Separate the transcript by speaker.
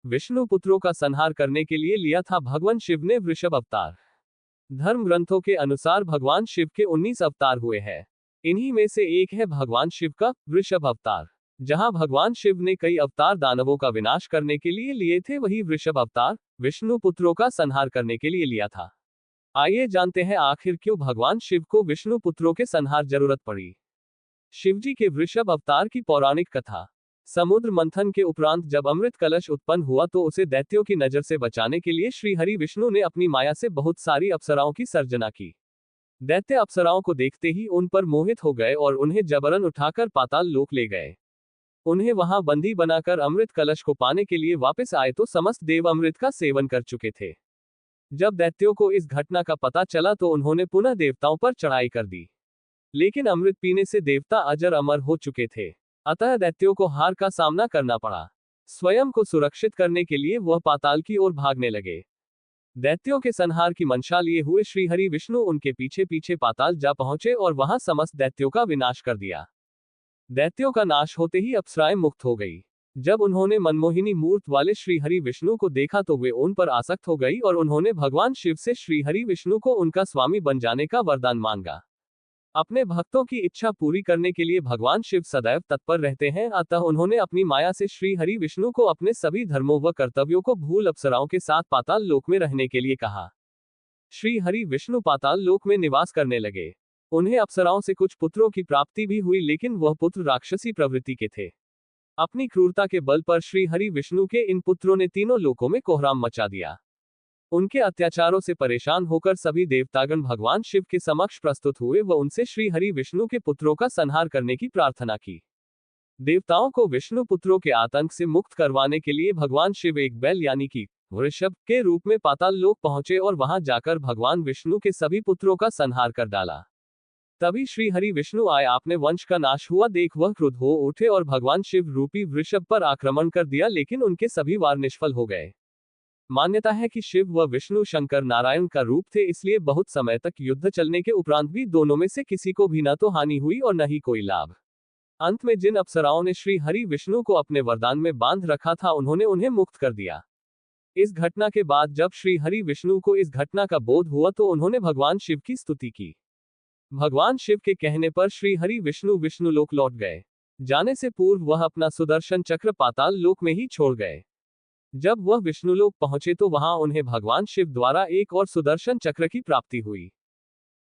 Speaker 1: विष्णु पुत्रों का संहार करने के लिए लिया था भगवान शिव ने वृषभ अवतार। धर्म ग्रंथों के अनुसार भगवान शिव के 19 अवतार हुए हैं। इन्हीं में से एक है भगवान शिव का वृषभ अवतार। जहां भगवान शिव ने कई अवतार दानवों का विनाश करने के लिए लिए थे, वही वृषभ अवतार विष्णु पुत्रों का संहार करने के लिए लिया था। आइए जानते हैं आखिर क्यों भगवान शिव को विष्णु पुत्रों के संहार जरूरत पड़ी। शिवजी के वृषभ अवतार की पौराणिक कथा। समुद्र मंथन के उपरांत जब अमृत कलश उत्पन्न हुआ तो उसे दैत्यों की नजर से बचाने के लिए श्री हरि विष्णु ने अपनी माया से बहुत सारी अप्सराओं की सर्जना की। दैत्य अप्सराओं को देखते ही उन पर मोहित हो गए और उन्हें जबरन उठाकर पाताल लोक ले गए। उन्हें वहां बंदी बनाकर अमृत कलश को पाने के लिए वापस आए तो समस्त देव अमृत का सेवन कर चुके थे। जब दैत्यों को इस घटना का पता चला तो उन्होंने पुनः देवताओं पर चढ़ाई कर दी, लेकिन अमृत पीने से देवता अजर अमर हो चुके थे। अतः दैत्यों को हार का सामना करना पड़ा। स्वयं को सुरक्षित करने के लिए वह पाताल की ओर भागने लगे। दैत्यों के संहार की मंशा लिए हुए श्री हरि विष्णु उनके पीछे पीछे पाताल जा पहुंचे और वहां समस्त दैत्यों का विनाश कर दिया। दैत्यों का नाश होते ही अप्सराएं मुक्त हो गई। जब उन्होंने मनमोहिनी मूर्त वाले श्री हरि विष्णु को देखा तो वे उन पर आसक्त हो गई और उन्होंने भगवान शिव से श्री हरि विष्णु को उनका स्वामी बन जाने का वरदान मांगा। अपने भक्तों की इच्छा पूरी करने के लिए भगवान शिव सदैव तत्पर रहते हैं, अतः उन्होंने अपनी माया से श्री हरि विष्णु को अपने सभी धर्मों व कर्तव्यों को भूल अप्सराओं के साथ पाताल लोक में रहने के लिए कहा। श्री हरि विष्णु पाताल लोक में निवास करने लगे। उन्हें अप्सराओं से कुछ पुत्रों की प्राप्ति भी हुई, लेकिन वह पुत्र राक्षसी प्रवृत्ति के थे। अपनी क्रूरता के बल पर श्री हरि विष्णु के इन पुत्रों ने तीनों लोकों में कोहराम मचा दिया। उनके अत्याचारों से परेशान होकर सभी देवतागण भगवान शिव के समक्ष प्रस्तुत हुए व उनसे श्री हरि विष्णु के पुत्रों का संहार करने की प्रार्थना की। देवताओं को विष्णु पुत्रों के आतंक से मुक्त करवाने के लिए भगवान शिव एक बैल यानी कि वृषभ के रूप में पाताल लोक पहुंचे और वहां जाकर भगवान विष्णु के सभी पुत्रों का संहार कर डाला। तभी श्री हरि विष्णु आए। आपने वंश का नाश हुआ देख वह क्रुद्ध हो उठे और भगवान शिव रूपी वृषभ पर आक्रमण कर दिया, लेकिन उनके सभी वार निष्फल हो गए। मान्यता है कि शिव व विष्णु शंकर नारायण का रूप थे, इसलिए बहुत समय तक युद्ध चलने के उपरांत भी दोनों में से किसी को भी न तो हानि हुई और न ही कोई लाभ। अंत में जिन अप्सराओं ने श्री हरि विष्णु को अपने वरदान में बांध रखा था, उन्होंने उन्हें मुक्त कर दिया। इस घटना के बाद जब श्री हरि विष्णु को इस घटना का बोध हुआ तो उन्होंने भगवान शिव की स्तुति की। भगवान शिव के कहने पर श्री हरि विष्णु विष्णुलोक लौट गए। जाने से पूर्व वह अपना सुदर्शन चक्र पाताल लोक में ही छोड़ गए। जब वह विष्णुलोक पहुंचे तो वहां उन्हें भगवान शिव द्वारा एक और सुदर्शन चक्र की प्राप्ति हुई।